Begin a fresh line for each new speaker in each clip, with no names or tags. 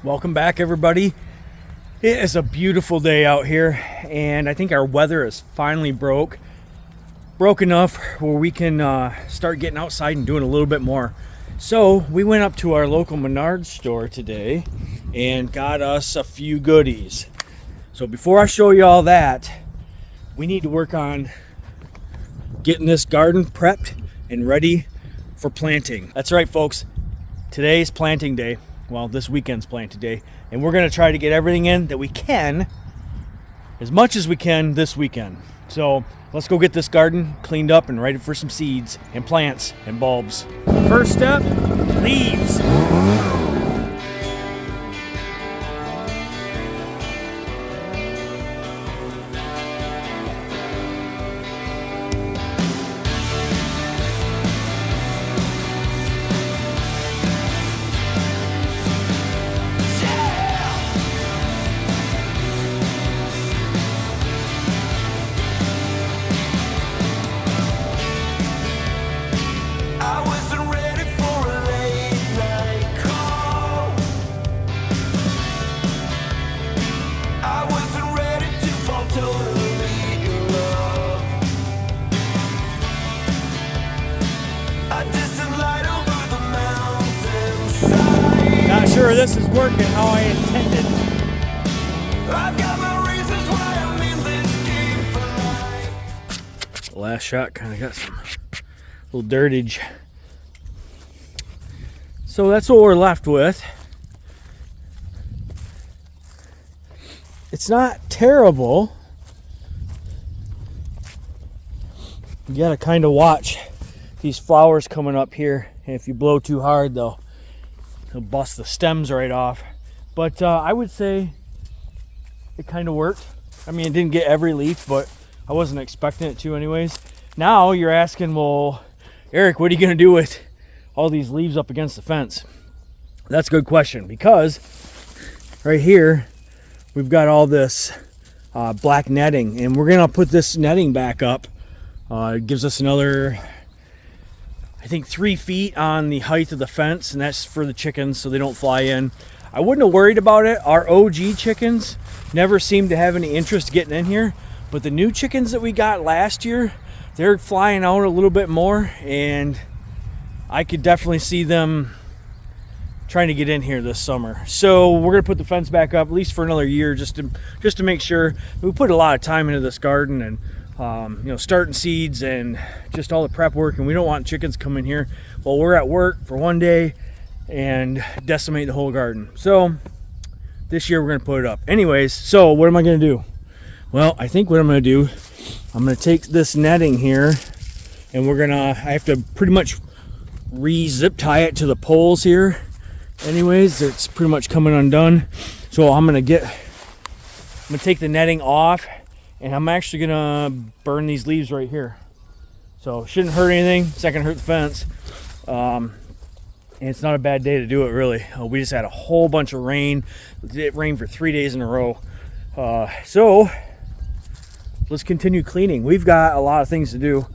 Welcome back, everybody. It is a beautiful day out here, and I think our weather is finally broke enough where we can start getting outside and doing a little bit more. So we went up to our local Menards store today and got us a few goodies. So before I show you all that, we need to work on getting this garden prepped and ready for planting. That's right, folks. Today's planting day. Well, this weekend's planting day, and we're going to try to get everything in that we can, as much as we can this weekend. So let's go get this garden cleaned up and ready for some seeds and plants and bulbs. First step, leaves. Not sure this is working how I intended. I've got my reasons why I'm in this game for life. The last shot kind of got some little dirtage. So that's what we're left with. It's not terrible. You gotta kind of watch these flowers coming up here. And if you blow too hard, they'll bust the stems right off. But I would say it kind of worked. I mean, it didn't get every leaf, but I wasn't expecting it to anyways. Now you're asking, well, Eric, what are you going to do with all these leaves up against the fence? That's a good question, because right here we've got all this black netting, and we're going to put this netting back up. It gives us another, I think, 3 feet on the height of the fence, and that's for the chickens so they don't fly in. I wouldn't have worried about it. Our OG chickens never seemed to have any interest getting in here, but the new chickens that we got last year, they're flying out a little bit more, and I could definitely see them trying to get in here this summer. So we're gonna put the fence back up at least for another year, just to make sure. We put a lot of time into this garden, and starting seeds and just all the prep work, and we don't want chickens coming here while we're at work for one day and decimate the whole garden. So this year we're going to put it up. Anyways, so what am I going to do? Well, I think what I'm going to do, I'm going to take this netting here, and I have to pretty much re-zip tie it to the poles here. Anyways, it's pretty much coming undone. So I'm going to take the netting off, and I'm actually gonna burn these leaves right here. So it shouldn't hurt anything. It's not gonna hurt the fence. And it's not a bad day to do it, really. We just had a whole bunch of rain. It rained for 3 days in a row. So let's continue cleaning. We've got a lot of things to do.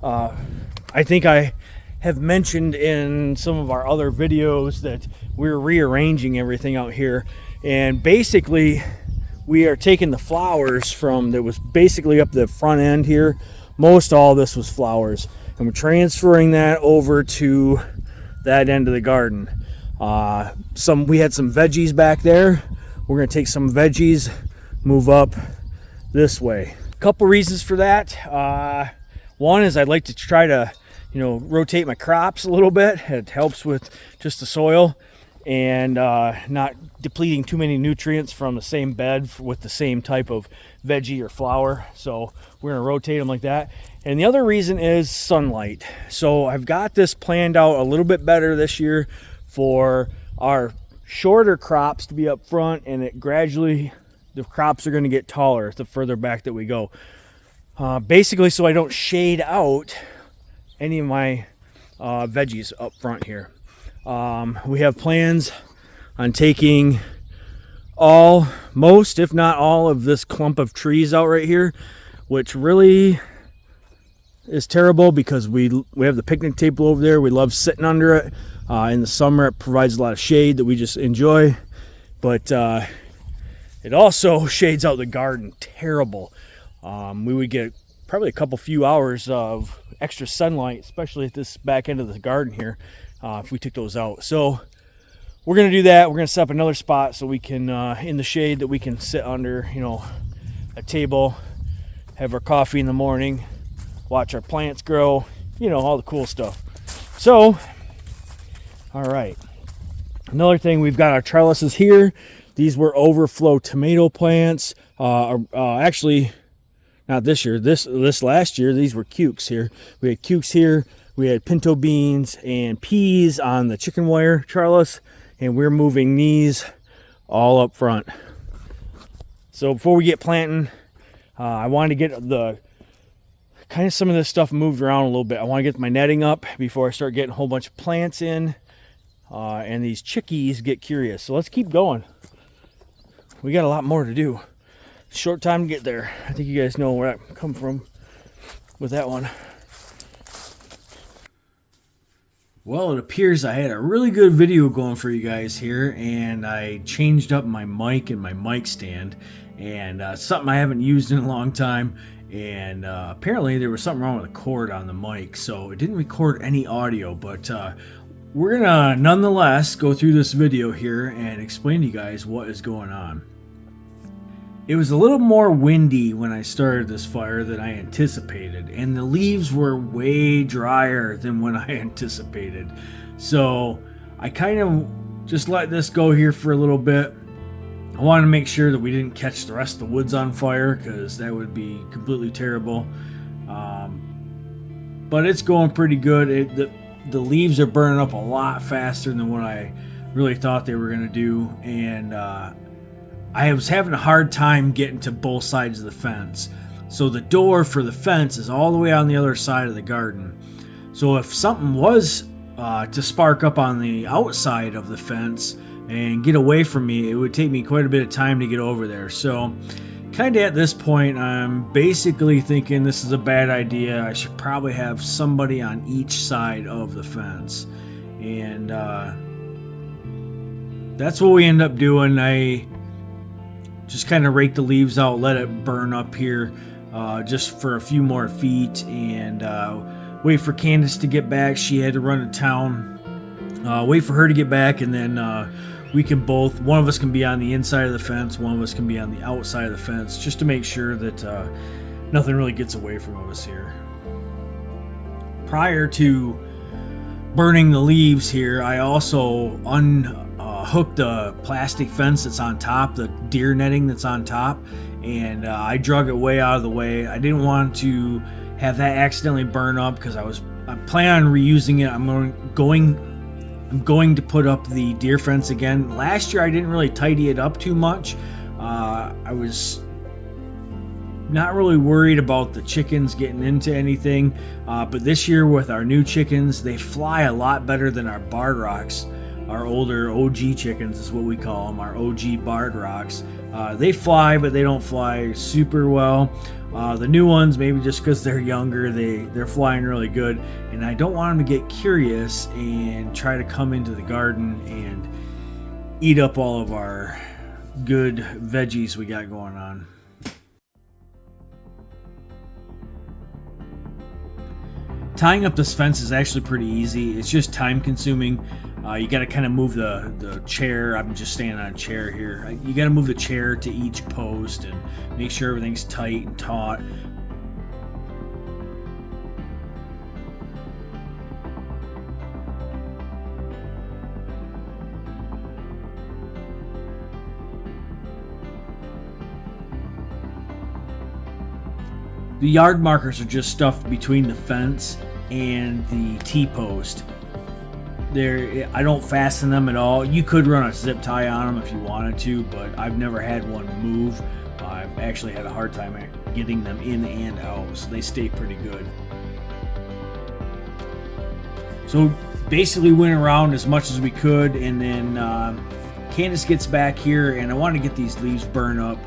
I think I have mentioned in some of our other videos that we're rearranging everything out here. And basically, we are taking the flowers from that was basically up the front end here. Most all this was flowers, and we're transferring that over to that end of the garden. We had some veggies back there. We're going to take some veggies, move up this way. A couple reasons for that. One is I'd like to try to rotate my crops a little bit. It helps with just the soil and not depleting too many nutrients from the same bed with the same type of veggie or flower. So we're going to rotate them like that. And the other reason is sunlight. So I've got this planned out a little bit better this year for our shorter crops to be up front, and the crops are going to get taller the further back that we go. Basically so I don't shade out any of my veggies up front here. We have plans on taking most, if not all, of this clump of trees out right here, which really is terrible because we have the picnic table over there. We love sitting under it. In the summer, it provides a lot of shade that we just enjoy. But it also shades out the garden terrible. We would get probably a few hours of extra sunlight, especially at this back end of the garden here, if we took those out. So we're going to do that. We're going to set up another spot so we can, in the shade, that we can sit under, a table, have our coffee in the morning, watch our plants grow, all the cool stuff. So, all right. Another thing, we've got our trellises here. These were overflow tomato plants. Actually, not this year. This last year, these were cukes here. We had cukes here. We had pinto beans and peas on the chicken wire trellis, and we're moving these all up front. So before we get planting, I wanted to get the kind of some of this stuff moved around a little bit. I want to get my netting up before I start getting a whole bunch of plants in, and these chickies get curious. So let's keep going. We got a lot more to do. Short time to get there. I think you guys know where I come from with that one. Well, it appears I had a really good video going for you guys here, and I changed up my mic and my mic stand, and something I haven't used in a long time, and apparently there was something wrong with the cord on the mic, so it didn't record any audio. But we're gonna nonetheless go through this video here and explain to you guys what is going on. It was a little more windy when I started this fire than I anticipated, and the leaves were way drier than when I anticipated. So I kind of just let this go here for a little bit. I wanted to make sure that we didn't catch the rest of the woods on fire, because that would be completely terrible. But it's going pretty good. The leaves are burning up a lot faster than what I really thought they were going to do, and I was having a hard time getting to both sides of the fence. So the door for the fence is all the way on the other side of the garden. So if something was to spark up on the outside of the fence and get away from me, it would take me quite a bit of time to get over there. So kind of at this point, I'm basically thinking this is a bad idea. I should probably have somebody on each side of the fence. And that's what we end up doing. I just kind of rake the leaves out, let it burn up here just for a few more feet, and wait for Candace to get back. She had to run to town. Wait for her to get back, and then we can both, one of us can be on the inside of the fence, one of us can be on the outside of the fence, just to make sure that nothing really gets away from us here. Prior to burning the leaves here, I also hooked the plastic fence that's on top, the deer netting that's on top, and I drug it way out of the way. I didn't want to have that accidentally burn up, because I plan on reusing it. I'm going to put up the deer fence again. Last year I didn't really tidy it up too much. I was not really worried about the chickens getting into anything, but this year with our new chickens, they fly a lot better than our barred rocks. Our older OG chickens is what we call them, our OG barred rocks. They fly, but they don't fly super well. The new ones, maybe just because they're younger, they're flying really good. And I don't want them to get curious and try to come into the garden and eat up all of our good veggies we got going on. Tying up this fence is actually pretty easy. It's just time consuming. You got to kind of move the chair. I'm just standing on a chair here. You got to move the chair to each post and make sure everything's tight and taut. The yard markers are just stuffed between the fence and the T-post. I don't fasten them at all. You could run a zip tie on them if you wanted to, but I've never had one move. I've actually had a hard time getting them in and out, so they stay pretty good. So basically went around as much as we could, and then Candace gets back here, and I want to get these leaves burned up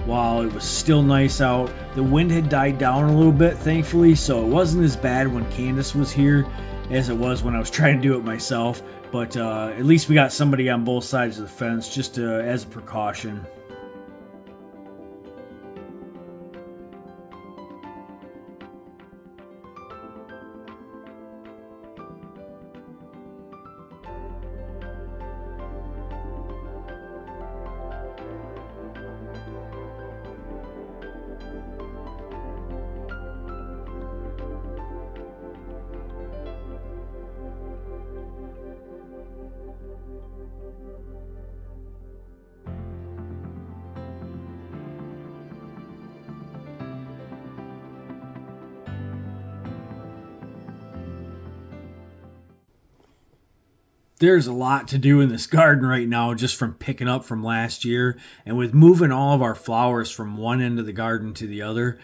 while it was still nice out. The wind had died down a little bit, thankfully, so it wasn't as bad when Candace was here as it was when I was trying to do it myself. But at least we got somebody on both sides of the fence just as a precaution. There's a lot to do in this garden right now just from picking up from last year. And with moving all of our flowers from one end of the garden to the other,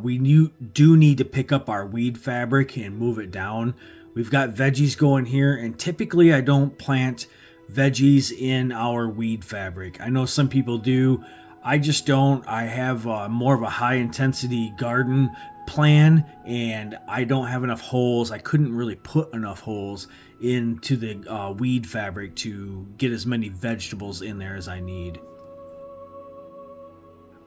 we do need to pick up our weed fabric and move it down. We've got veggies going here, and typically I don't plant veggies in our weed fabric. I know some people do. I just don't. I have more of a high intensity garden plan, and I don't have enough holes. I couldn't really put enough holes into the weed fabric to get as many vegetables in there as I need.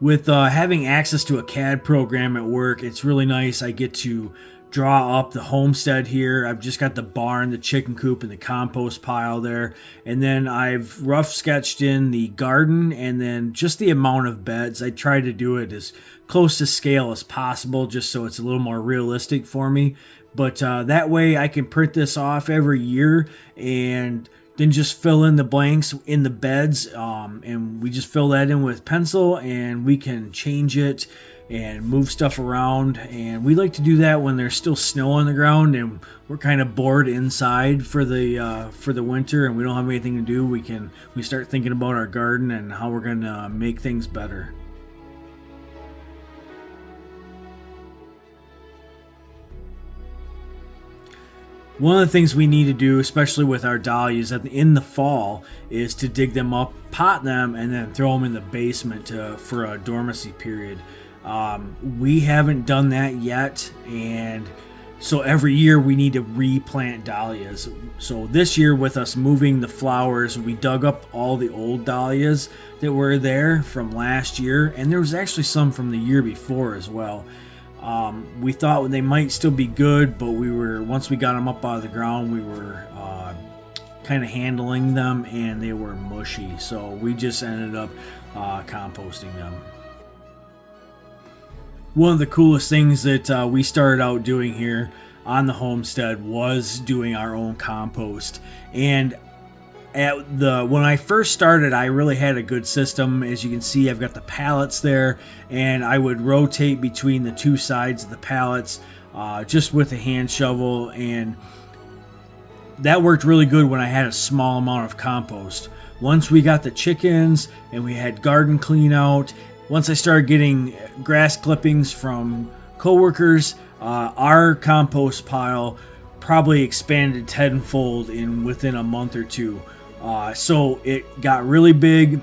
With having access to a CAD program at work, it's really nice. I get to draw up the homestead here. I've just got the barn, the chicken coop, and the compost pile there. And then I've rough sketched in the garden and then just the amount of beds. I try to do it as close to scale as possible just so it's a little more realistic for me. But that way I can print this off every year and then just fill in the blanks in the beds. And we just fill that in with pencil and we can change it and move stuff around. And we like to do that when there's still snow on the ground and we're kind of bored inside for the winter and we don't have anything to do. We start thinking about our garden and how we're going to make things better. One of the things we need to do, especially with our dahlias in the fall, is to dig them up, pot them, and then throw them in the basement for a dormancy period. We haven't done that yet, and so every year we need to replant dahlias. So this year, with us moving the flowers, we dug up all the old dahlias that were there from last year, and there was actually some from the year before as well. We thought they might still be good, but once we got them up out of the ground, we were kind of handling them and they were mushy. So we just ended up composting them. One of the coolest things that we started out doing here on the homestead was doing our own compost. And when I first started, I really had a good system. As you can see, I've got the pallets there, and I would rotate between the two sides of the pallets just with a hand shovel, and that worked really good when I had a small amount of compost. Once we got the chickens and we had garden clean out, once I started getting grass clippings from coworkers, our compost pile probably expanded tenfold within a month or two. So it got really big,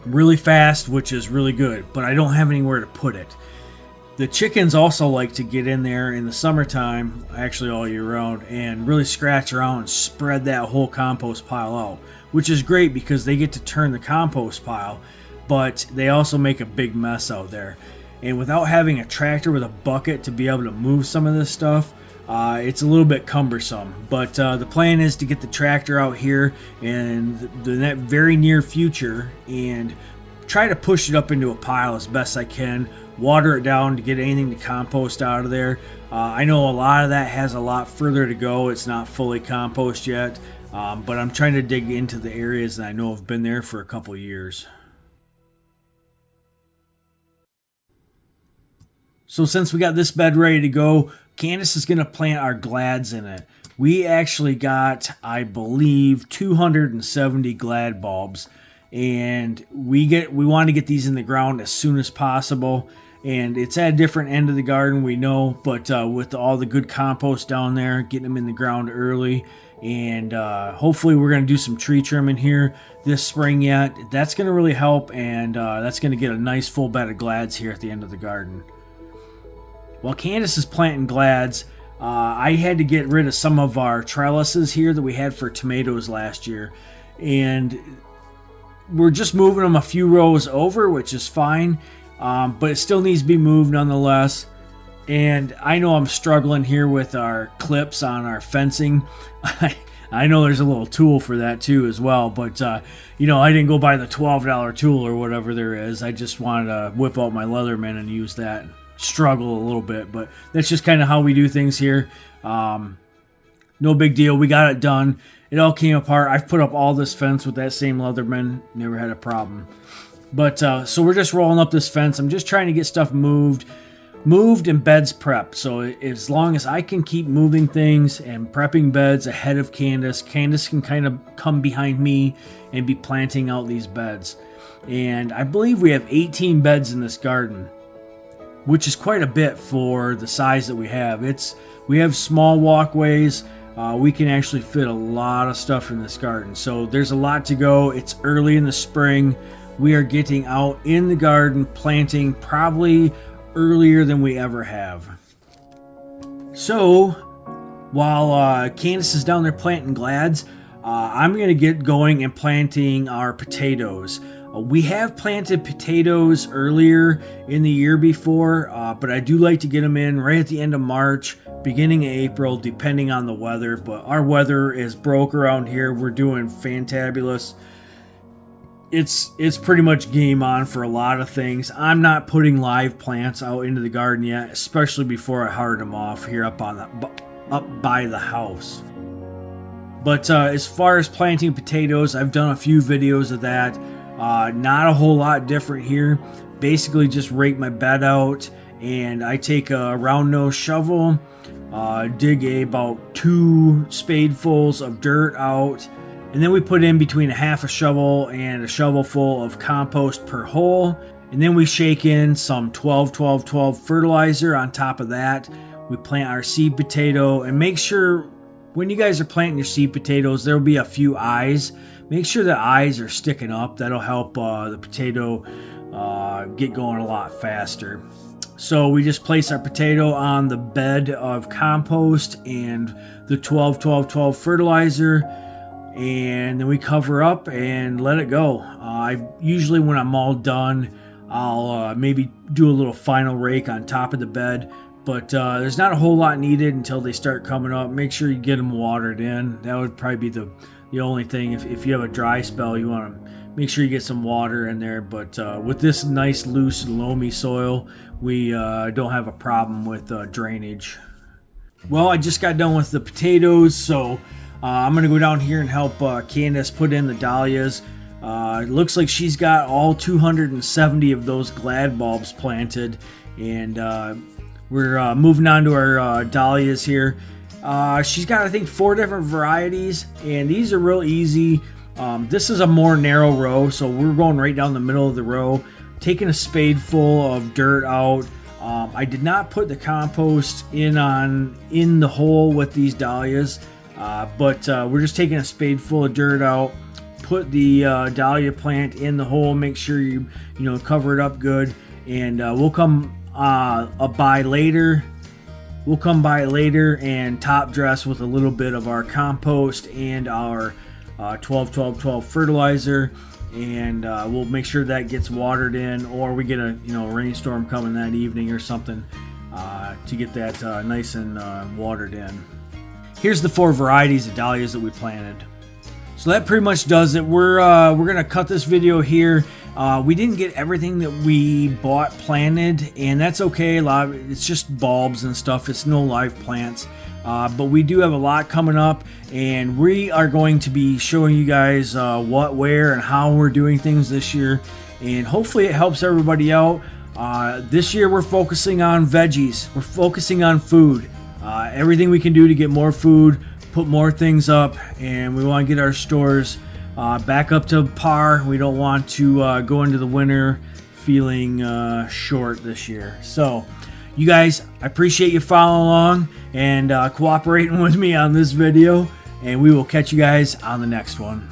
really fast, which is really good, but I don't have anywhere to put it. The chickens also like to get in there in the summertime, actually all year round, and really scratch around and spread that whole compost pile out, which is great because they get to turn the compost pile, but they also make a big mess out there. And without having a tractor with a bucket to be able to move some of this stuff, it's a little bit cumbersome. But the plan is to get the tractor out here in the very near future and try to push it up into a pile as best I can, water it down to get anything to compost out of there. I know a lot of that has a lot further to go. It's not fully compost yet, but I'm trying to dig into the areas that I know have been there for a couple years. So since we got this bed ready to go, Candace is going to plant our glads in it. We actually got, I believe, 270 glad bulbs, and we want to get these in the ground as soon as possible. And it's at a different end of the garden, we know, but with all the good compost down there, getting them in the ground early and hopefully we're going to do some tree trimming here this spring yet. That's going to really help, and that's going to get a nice full bed of glads here at the end of the garden. While Candace is planting glads, I had to get rid of some of our trellises here that we had for tomatoes last year, and we're just moving them a few rows over, which is fine, but it still needs to be moved nonetheless. And I know I'm struggling here with our clips on our fencing. I know there's a little tool for that too as well, but you know, I didn't go buy the $12 tool or whatever there is. I just wanted to whip out my Leatherman and use that. Struggle a little bit, but that's just kind of how we do things here. No big deal. We got it done. It all came apart. I've put up all this fence with that same Leatherman. Never had a problem. But so we're just rolling up this fence. I'm just trying to get stuff moved and beds prepped. So as long as I can keep moving things and prepping beds ahead of Candace can kind of come behind me and be planting out these beds. And I believe we have 18 beds in this garden, which is quite a bit for the size that we have. We have small walkways. We can actually fit a lot of stuff in this garden. So there's a lot to go. It's early in the spring. We are getting out in the garden, planting probably earlier than we ever have. So while Candace is down there planting glads, I'm going to get going and planting our potatoes. We have planted potatoes earlier in the year before, but I do like to get them in right at the end of March, beginning of April, depending on the weather. But our weather is broke around here. We're doing fantabulous. It's pretty much game on for a lot of things. I'm not putting live plants out into the garden yet, especially before I hard them off here up by the house. But as far as planting potatoes, I've done a few videos of that. Not a whole lot different here. Basically just rake my bed out, and I take a round nose shovel, dig about 2 spadefuls of dirt out, and then we put in between a half a shovel and a shovelful of compost per hole, and then we shake in some 12-12-12 fertilizer on top of that. We plant our seed potato, and make sure when you guys are planting your seed potatoes, there will be a few eyes. Make sure the eyes are sticking up. That'll help the potato get going a lot faster. So we just place our potato on the bed of compost and the 12-12-12 fertilizer, and then we cover up and let it go. I usually, when I'm all done, I'll maybe do a little final rake on top of the bed. But there's not a whole lot needed until they start coming up. Make sure you get them watered in. That would probably be the only thing. If you have a dry spell, you want to make sure you get some water in there. But with this nice, loose, loamy soil, we don't have a problem with drainage. Well, I just got done with the potatoes, so I'm going to go down here and help Candace put in the dahlias. It looks like she's got all 270 of those glad bulbs planted, and we're moving on to our dahlias here. She's got, I think, 4 different varieties, and these are real easy. This is a more narrow row, so we're going right down the middle of the row, taking a spade full of dirt out. I did not put the compost in the hole with these dahlias, but we're just taking a spade full of dirt out, put the dahlia plant in the hole, make sure you cover it up good, and we'll come by later. We'll come by later and top dress with a little bit of our compost and our 12-12-12 fertilizer, and we'll make sure that gets watered in, or we get a rainstorm coming that evening or something to get that nice and watered in. Here's the 4 varieties of dahlias that we planted. So that pretty much does it. We're gonna cut this video here. We didn't get everything that we bought planted, and that's okay. It's just bulbs and stuff. It's no live plants. But we do have a lot coming up, and we are going to be showing you guys what, where, and how we're doing things this year. And hopefully it helps everybody out. This year we're focusing on veggies. We're focusing on food. Everything we can do to get more food, put more things up, and we want to get our stores back up to par. We don't want to go into the winter feeling short this year. So you guys, I appreciate you following along and cooperating with me on this video, and we will catch you guys on the next one.